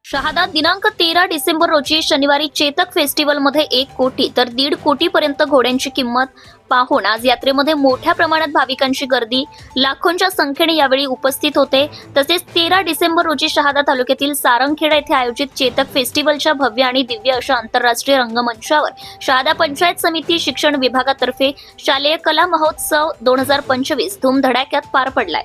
शहादा दिनांक 13 डिसेंबर रोजी शनिवारी चेतक फेस्टिवलमध्ये 1 कोटी तर 1.5 कोटीपर्यंत घोड्यांची किंमत पाहून आज यात्रेमध्ये मोठ्या प्रमाणात भाविकांची गर्दी लाखोंच्या संख्येने यावेळी उपस्थित होते। तसेच 13 डिसेंबर रोजी शहादा तालुक्यातील सारंगखेडा येथे आयोजित चेतक फेस्टिवलच्या भव्य आणि दिव्य अशा आंतरराष्ट्रीय रंगमंचावर शहादा पंचायत समिती शिक्षण विभागातर्फे शालेय कला महोत्सव 2025 धूमधडाक्यात पार पडलाय।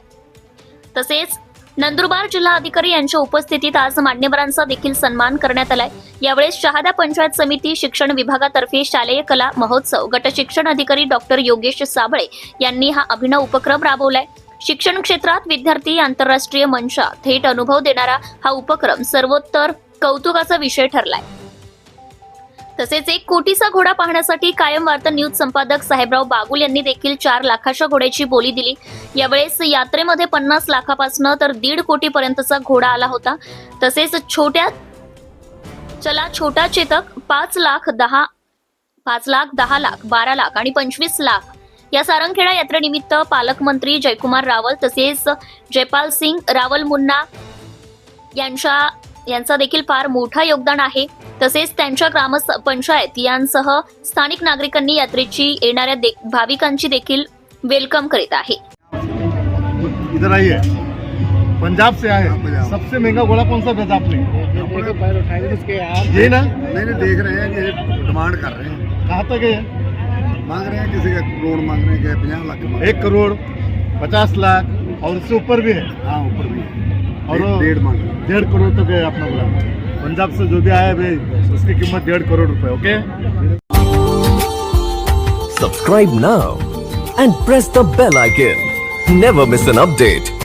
तसेच नंदुरबार जिल्हा अधिकारी यांच्या उपस्थितीत आज मान्यवरांचा देखील सन्मान करण्यात आलाय। यावेळेस शहादा पंचायत समिती शिक्षण विभागातर्फे शालेय कला महोत्सव गट शिक्षण अधिकारी डॉक्टर योगेश साबळे यांनी हा अभिनव उपक्रम राबवलाय। शिक्षण क्षेत्रात विद्यार्थी आंतरराष्ट्रीय मंचा थेट अनुभव देणारा हा उपक्रम सर्वोत्तर कौतुकाचा विषय ठरलाय। तसेच 1 कोटीचा घोडा पाहण्यासाठी कायम वार्ता न्यूज संपादक साहेबराव बागुल यांनी देखील 4 लाखाच्या घोड्याची बोली दिली। यावेळेस यात्रेमध्ये 50 लाखापासून तर 1.5 कोटीपर्यंतचा घोडा आला होता। तसेच छोटा चेतक 5 लाख 10 लाख 12 लाख आणि 25 लाख या सारंगखेडा यात्रेनिमित्त पालकमंत्री जयकुमार रावल तसेच जयपाल सिंग रावल मुन्ना यांचा देखील फार मोठा योगदान आहे। तसेच त्यांच्या ग्रामपंचायत यांसह स्थानिक नागरिकांनी यात्रेची येणाऱ्या भाविकांची देखील वेलकम करीत आहे। इधर आइए, पंजाब से आए, सबसे महंगा घोड़ा कौन सा भेजा आपने? ये ना नहीं देख रहे हैं कि डिमांड कर रहे हैं। कहाँ तक है? मांग रहे हैं, किसी का करोड़ मांग रहे हैं, 50 लाख मांग रहे हैं। 1 करोड़ 50 लाख और उससे ऊपर भी है। हाँ ऊपर भी है। और 1.5 मांग रहे हैं। 1.5 करोड़ तक है अपना घोड़ा। पंजाब से जो भी आया भाई उसकी कीमत 1.5 करोड़ रुपए। Okay, Subscribe now and press the bell icon. Never miss an update.